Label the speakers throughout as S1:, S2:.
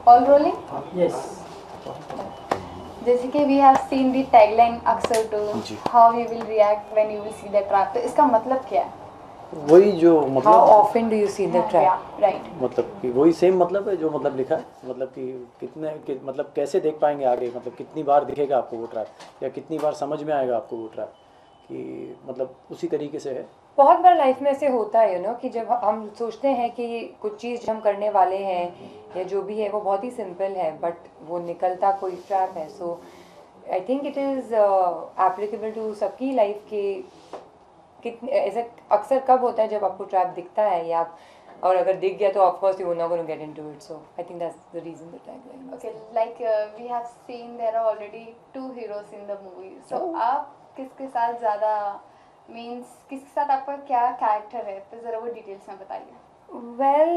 S1: All rolling?
S2: Yes.
S1: जैसे कि we have seen the tagline अक्सर to how you will react when you will see the trap, तो इसका मतलब क्या है?
S3: वही जो मतलब
S2: How often do you see the trap?
S1: Yeah, right.
S3: मतलब कि वही सेम मतलब है जो मतलब लिखा है, मतलब कि मतलब कैसे देख पाएंगे आगे, मतलब कितनी बार दिखेगा आपको वो ट्रैप या कितनी बार समझ में आएगा आपको वो ट्रैप, कि मतलब उसी तरीके से है।
S2: बहुत बार लाइफ में ऐसे होता है कि जब हम सोचते हैं कि कुछ चीज़ हम करने वाले हैं या जो भी है वो बहुत ही सिंपल है, बट वो निकलता कोई ट्रैप है। So I think it is applicable to सबकी लाइफ के। कितने ऐसा अक्सर कब होता है जब आपको ट्रैप दिखता है, या और अगर दिख गया तो of course you are not gonna get into it. So I think that's the reason the tagline.
S1: Okay, like we have seen there are already two heroes in the movie. So आप किसके साथ ज़्यादा means किसके साथ आपका क्या character है, तो ज़रा वो डिटेल्स में बताइए।
S2: Well,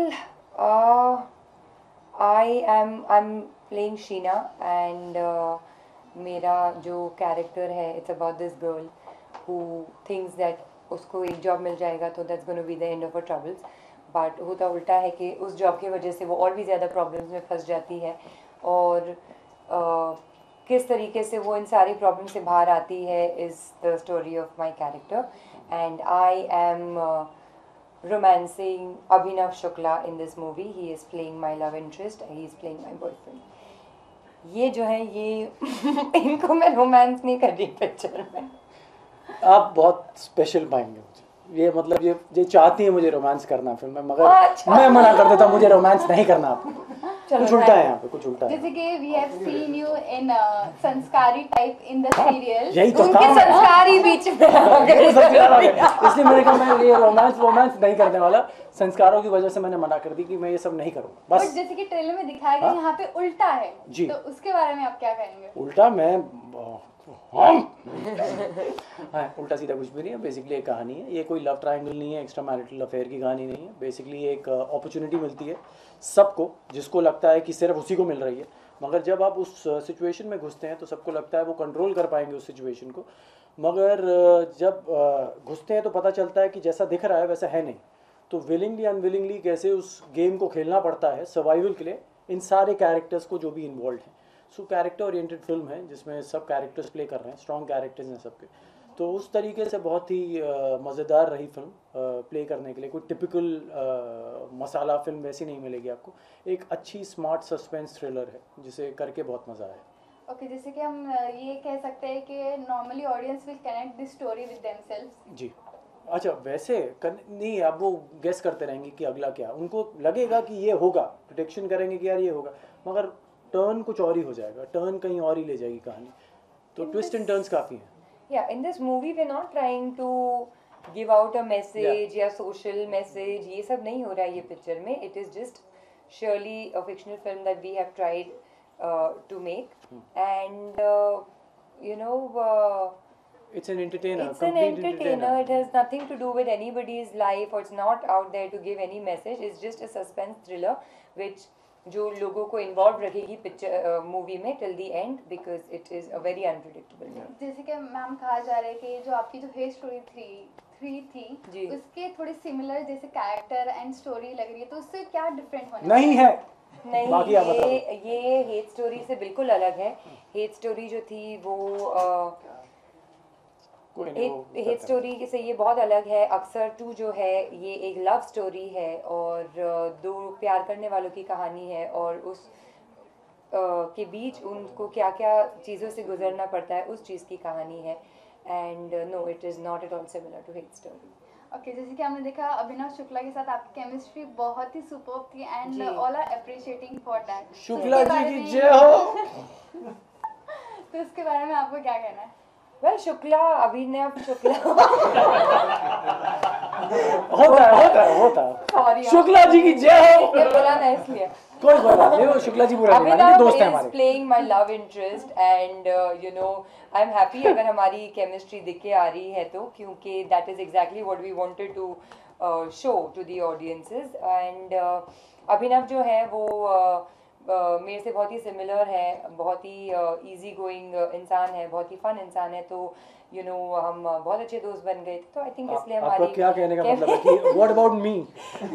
S2: I'm playing Sheena, and मेरा जो कैरेक्टर है it's about this girl who thinks that उसको एक जॉब मिल जाएगा तो that's going to be the end of her troubles, but होता उल्टा है कि उस जॉब की वजह से वो और भी ज़्यादा प्रॉब्लम्स में फंस जाती है, और किस तरीके से वो इन सारी प्रॉब्लम से बाहर आती है is the story of my character. And I am romancing Abhinav Shukla in this movie. He is playing my love interest. He is playing my boyfriend. ये जो है ये इनको मैं रोमांस नहीं कर रही पिक्चर में।
S3: आप बहुत स्पेशल पाएंगे मुझे, ये मतलब ये चाहती है मुझे रोमांस करना फिल्म में, मगर मैं मना कर देता हूँ, मुझे रोमांस नहीं करना आपको। कुछ उल्टा है यहाँ पे, कुछ उल्टा है।
S1: जैसे कि we have seen you in संस्कारी टाइप in the serial.
S3: यही तो
S2: उनके संस्कारी बीच में
S3: इसलिए मैंने कहा मैं ये रोमांस नहीं करने वाला, संस्कारों की वजह से मैंने मना कर दी कि मैं ये सब नहीं करूँगा बस।
S1: जैसे कि ट्रेलर में दिखाया गया यहाँ पे उल्टा है
S3: जी,
S1: तो उसके बारे में आप क्या कहेंगे?
S3: उल्टा मैं हाँ, उल्टा सीधा कुछ भी नहीं है। बेसिकली एक कहानी है, ये कोई लव ट्रायंगल नहीं है, एक्स्ट्रा मैरिटल अफेयर की कहानी नहीं है। बेसिकली एक अपॉर्चुनिटी मिलती है सबको, जिसको लगता है कि सिर्फ उसी को मिल रही है, मगर जब आप उस सिचुएशन में घुसते हैं तो सबको लगता है वो कंट्रोल कर पाएंगे उस सिचुएशन को, मगर जब घुसते हैं तो पता चलता है कि जैसा दिख रहा है वैसा है नहीं। तो विलिंगली अनविलिंगली कैसे उस गेम को खेलना पड़ता है सर्वाइवल के लिए इन सारे कैरेक्टर्स को जो भी इन्वॉल्व हैं। सो कैरेक्टर ओरिएंटेड फिल्म है जिसमें सब कैरेक्टर्स प्ले कर रहे हैं, स्ट्रॉन्ग कैरेक्टर्स हैं सबके। तो उस तरीके से बहुत ही मज़ेदार रही फिल्म प्ले करने के लिए। कोई टिपिकल मसाला फिल्म वैसी नहीं मिलेगी आपको, एक अच्छी स्मार्ट सस्पेंस थ्रिलर है जिसे करके बहुत मज़ा आया।
S1: ओके, जैसे कि हम ये कह सकते हैं कि normally audience will connect this story with themselves.
S3: जी, अच्छा वैसे नहीं, अब वो गेस करते रहेंगे कि अगला क्या, उनको लगेगा कि ये होगा, प्रिडिक्शन करेंगे कि यार ये होगा, मगर टर्न कुछ और ही हो जाएगा, टर्न कहीं और ही ले जाएगी कहानी। तो ट्विस्ट एंड टर्न्स काफ़ी हैं।
S2: Yeah, in this movie we're not trying to give out a message या social message, ये सब नहीं हो रहा है ये पिक्चर में। It is just surely a fictional film that we have tried to make, and
S3: It's an entertainer.
S2: it's an entertainer. It has nothing to do with anybody's life, or it's not out there to give any message. It's just a suspense thriller which जो लोगों को involve रखेगी picture movie में till the end, because it is a very unpredictable movie.
S1: जैसे कि ma'am कहा जा रहा है कि जो आपकी जो हेट स्टोरी थ्री थी उसके थोड़ी सिमिलर जैसे कैरेक्टर एंड स्टोरी लग रही है, तो उससे क्या डिफरेंट होने
S3: नहीं है?
S2: नहीं, ये हेट स्टोरी से बिल्कुल अलग है। हेट स्टोरी जो थी वो हेट स्टोरी से ये बहुत अलग है। अक्सर 2 जो है ये एक लव स्टोरी है और 2 प्यार करने वालों की कहानी है, और उस के बीच उनको क्या क्या चीज़ों से गुजरना पड़ता है उस चीज़ की कहानी है। And no, it is not at all similar to hate story.
S1: Okay, जैसे कि हमने देखा अभिनव शुक्ला के साथ आपकी केमिस्ट्री बहुत ही सुपर्ब थी and all are appreciating for that.
S3: Shukla ji की जय हो।
S1: तो इसके बारे में आपको क्या कहना है?
S2: वेल, शुक्ला, अभिनव शुक्ला
S3: होता है। शुक्ला जी की जय हो।
S2: ये बोला ना इसलिए
S3: कोई बात नहीं, वो शुक्ला जी बुरा नहीं मानेंगे, दोस्त हैं हमारे।
S2: Playing my love interest and I am happy अगर हमारी केमिस्ट्री दिख के आ रही है तो, क्योंकि that is exactly what we wanted to show to the audiences. And Abhinav जो है वो मेरे से बहुत ही सिमिलर है, बहुत ही इजी गोइंग इंसान है, बहुत ही फन इंसान है, तो हम बहुत अच्छे दोस्त बन गए थे, तो आई थिंक इसलिए
S3: आपका
S2: हमारी
S3: क्या कहने का मतलब है कि व्हाट अबाउट मी?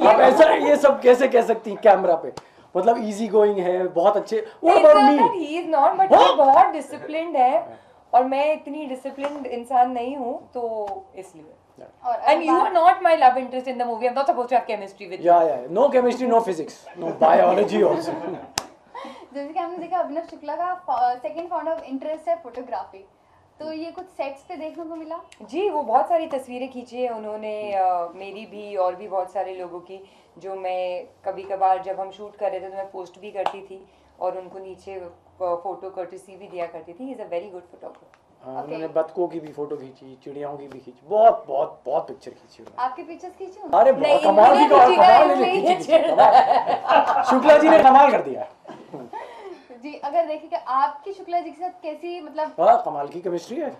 S3: आप ऐसा ये सब कैसे कह सकती हैं कैमरा पे? मतलब इजी गोइंग है, बहुत अच्छे, what about me?
S2: He is not, but वो बहुत डिसिप्लिन्ड है और मैं इतनी डिसिप्लिन्ड इंसान नहीं हूँ, तो इसलिए।
S1: और
S2: And you are not my love interest in the movie. I'm not supposed to have chemistry with you.
S3: या no chemistry, no physics, no biology also.
S1: जैसे कि हमने देखा अभिनव शुक्ला का सेकंड पॉइंट ऑफ इंटरेस्ट है फोटोग्राफी, तो ये कुछ सेट्स पे देखने को मिला?
S2: जी, वो बहुत सारी तस्वीरें खींची है उन्होंने, मेरी भी और भी बहुत सारे लोगों की, जो मैं कभी कभार जब हम शूट कर रहे थे तो मैं पोस्ट भी करती थी और उनको नीचे फोटो कर्टेसी भी दिया करती थी। He is a very good photographer.
S3: हाँ, उन्होंने बतकों की भी फोटो खींची, चिड़ियाओं की भी खींची, बहुत बहुत बहुत पिक्चर खींची उन्होंने।
S1: आपकी पिक्चर्स खींची उन्होंने?
S3: अरे
S2: नहीं,
S3: कमाल की
S2: इन्होंने
S3: कमाल
S2: खींची
S3: ने
S2: ना,
S3: खींची, कमाल। शुक्ला जी ने कमाल कर दिया।
S1: जी, अगर देखें कि आपकी शुक्ला जी के साथ कैसी, मतलब
S3: हाँ, कमाल की केमिस्ट्री है,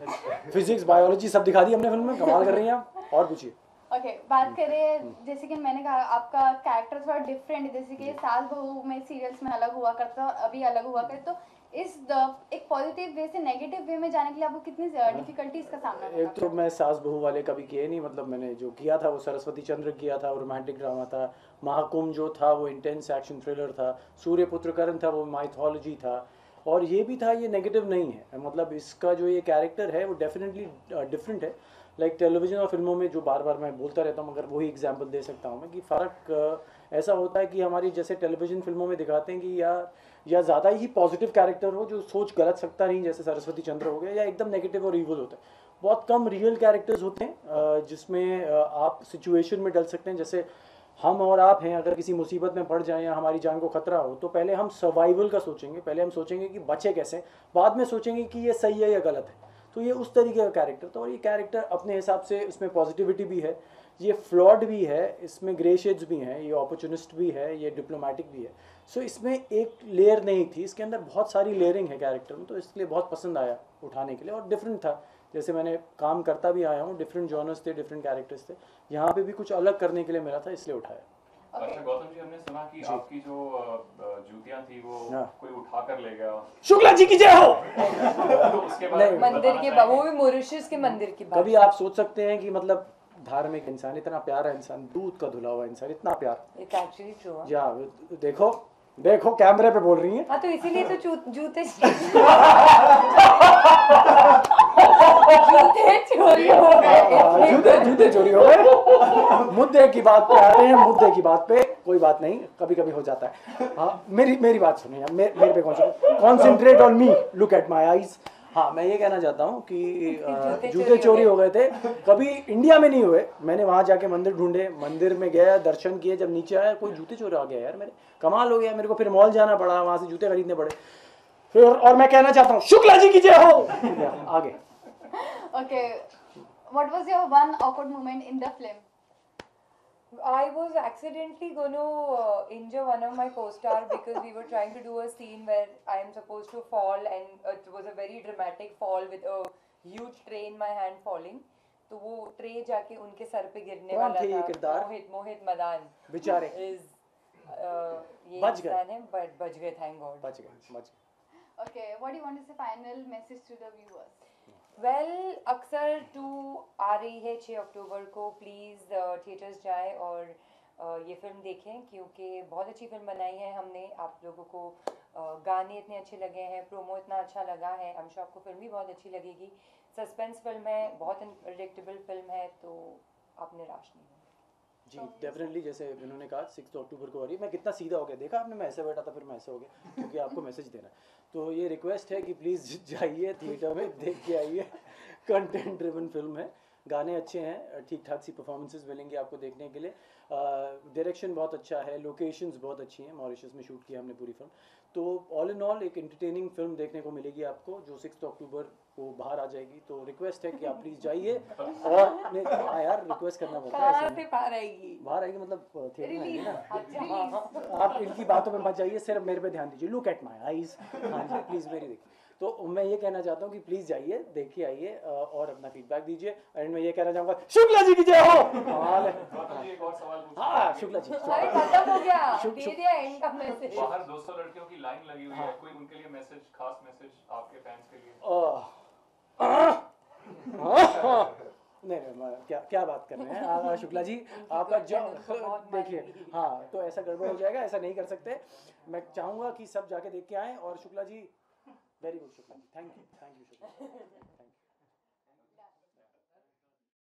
S3: फिजिक्स बायोलॉजी सब दिखा दी हमने फिल्म में, कमाल कर रही हैं आप। और पूछिए।
S1: ओके, बात करें जैसे कि मैंने कहा आपका कैरेक्टर थोड़ा डिफरेंट है, जैसे कि सास बहू में सीरियल्स में अलग हुआ करता और अभी अलग हुआ करता, तो एक पॉजिटिव वे से नेगेटिव वे में जाने के लिए आपको कितनी डिफिकल्टीज का सामना करना
S3: एक तो मैं सास बहू वाले कभी किए नहीं, मतलब मैंने जो किया था वो सरस्वती चंद्र किया था, वो रोमांटिक ड्रामा था। महाकुंभ जो था वो इंटेंस एक्शन थ्रिलर था। सूर्यपुत्र करण था वो माइथोलॉजी था। और ये भी था, ये नेगेटिव नहीं है, मतलब इसका जो ये कैरेक्टर है वो डेफिनेटली डिफरेंट है। लाइक टेलीविज़न और फिल्मों में जो बार बार मैं बोलता रहता हूँ, मगर वही एग्जांपल दे सकता हूँ मैं कि फ़र्क ऐसा होता है कि हमारी जैसे टेलीविज़न फिल्मों में दिखाते हैं कि या ज़्यादा ही पॉजिटिव कैरेक्टर हो जो सोच गलत सकता नहीं, जैसे सरस्वती चंद्र हो गया, या एकदम नेगेटिव और ईवल होता है। बहुत कम रियल कैरेक्टर्स होते हैं जिसमें आप सिचुएशन में डल सकते हैं। जैसे हम और आप हैं, अगर किसी मुसीबत में पड़ जाएं या हमारी जान को खतरा हो, तो पहले हम सर्वाइवल का सोचेंगे, पहले हम सोचेंगे कि बचे कैसे, बाद में सोचेंगे कि ये सही है या गलत है। तो ये उस तरीके का कैरेक्टर था, और ये कैरेक्टर अपने हिसाब से, इसमें पॉजिटिविटी भी है, ये फ्लॉड भी है, इसमें ग्रे शेड्स भी हैं, ये अपॉर्चुनिस्ट भी है, ये डिप्लोमेटिक भी है। सो इसमें एक लेयर नहीं थी, इसके अंदर बहुत सारी लेयरिंग है कैरेक्टर में, तो इसलिए बहुत पसंद आया उठाने के लिए, और डिफरेंट था। जैसे मैंने काम करता भी आया हूँ, डिफरेंट जॉनर्स थे, डिफरेंट कैरेक्टर्स थे, यहाँ पे भी कुछ अलग करने के लिए मिला था, इसलिए उठाया।
S4: अच्छा गौतम जी, हमने सुना कि आपकी जो जूतियां थी वो
S3: हाँ।
S4: कोई उठा कर ले गया,
S3: शुक्ला जी की जय हो।
S4: तो उसके बारे में
S2: मंदिर
S4: बताना
S2: के
S4: चाहेंगे?
S2: वो भी मॉरिशस के मंदिर की बात।
S3: कभी आप सोच सकते हैं कि मतलब धार्मिक इंसान, इतना प्यारा इंसान, दूध का धुला हुआ इंसान, इतना प्यार।
S2: It's actually true.
S3: या देखो देखो कैमरे पे बोल रही हैं।
S2: हाँ, तो इसीलिए तो जूते चोरी हो गए।
S3: जूते चोरी हो गए। मुद्दे की बात पे आते हैं, मुद्दे की बात पे। कोई बात नहीं, कभी कभी हो जाता है। हाँ, मेरी बात सुनिए, मेरे पे concentrate on me, look at my eyes. हाँ, मैं ये कहना चाहता हूँ कि जूते चोरी हो गए थे, कभी इंडिया में नहीं हुए। मैंने वहाँ जाके मंदिर ढूंढे, मंदिर में गया, दर्शन किए, जब नीचे आया कोई जूते चोरी आ गया यार, मेरे कमाल हो गया। मेरे को फिर मॉल जाना पड़ा, वहाँ से जूते खरीदने पड़े फिर। और मैं कहना चाहता हूँ शुक्ला जी की जय हो। आगे।
S1: Okay, what was your one awkward moment in the film?
S2: I was accidentally going to injure one of my co-star because we were trying to do a scene where I am supposed to fall, and it was a very dramatic fall with a huge tray in my hand falling. तो वो tray जाके उनके sir पे गिरने
S3: कौन
S2: वाला
S3: थे ये
S2: था।
S3: किरदार?
S2: मोहित मदान
S3: बेचारे
S2: ये
S3: बच गए।
S2: इंसान है, बट बच गए, थैंक गॉड।
S3: बच गए।
S1: Okay, what do you want to say final message to the viewers?
S2: Well अक्सर 2 आ रही है 6 अक्टूबर को, प्लीज़ थिएटर्स जाएं और ये फिल्म देखें, क्योंकि बहुत अच्छी फिल्म बनाई है हमने। आप लोगों को गाने इतने अच्छे लगे हैं, प्रोमो इतना अच्छा लगा है, आई एम श्योर आपको फिल्म भी बहुत अच्छी लगेगी। सस्पेंस फिल्म है, बहुत अनप्रेडिक्टेबल फिल्म है, तो आप निराश नहीं होंगे।
S3: जी डेफिनेटली, जैसे इन्होंने कहा 6 अक्टूबर को आ रही है। मैं कितना सीधा हो गया, देखा आपने, मैं ऐसे बैठा था फिर मैं ऐसे हो गया, क्योंकि आपको मैसेज देना है। तो ये रिक्वेस्ट है कि प्लीज़ जाइए थिएटर में, देख के आइए। कंटेंट ड्रिवन फिल्म है, गाने अच्छे हैं, ठीक ठाक सी परफॉर्मेंसेज मिलेंगी आपको देखने के लिए। डायरेक्शन बहुत अच्छा है, लोकेशंस बहुत अच्छी हैं, मॉरिशस में शूट किया हमने पूरी फिल्म। तो ऑल इन ऑल एक एंटरटेनिंग फिल्म देखने को मिलेगी आपको, जो 6 अक्टूबर को बाहर आ जाएगी। तो रिक्वेस्ट है कि आप प्लीज़ जाइए। और नहीं, हाँ यार, रिक्वेस्ट करना पड़ता है
S2: कहाँ
S3: ऐसे
S2: से
S3: में।
S2: बाहर आएगी?
S3: बाहर आएगी मतलब थिएटर में आएगी ना।
S2: अच्छा,
S3: हाँ, आप इनकी बातों में मत जाइए, सिर्फ मेरे पे ध्यान दीजिए। Look at my eyes. हाँ जी, प्लीज़ मेरी देखिए। तो मैं ये कहना चाहता हूँ कि प्लीज़ जाइए, देख के आइए और अपना फीडबैक दीजिए। एंड मैं ये कहना चाहूँगा शुक्ला जी की जय हो।
S4: गौतम जी एक और सवाल पूछना
S3: हाँ
S4: है।
S3: शुक्ला जी,
S2: अरे खत्म हो गया,
S3: शुक-
S2: दे दिया एंड का मैसेज।
S4: बाहर 200 लड़कियों की लाइन लगी हुई है,
S3: हाँ।
S4: कोई उनके लिए मैसेज, खास मैसेज आपके फैंस के लिए?
S3: नहीं क्या क्या बात कर रहे हैं शुक्ला जी, आपका जो देखिए, हाँ तो ऐसा गड़बड़ हो जाएगा, ऐसा नहीं कर सकते। मैं चाहूँगा कि सब जाके देख के आएँ। और Shukla ji very good, Shukla ji, thank you Shukla.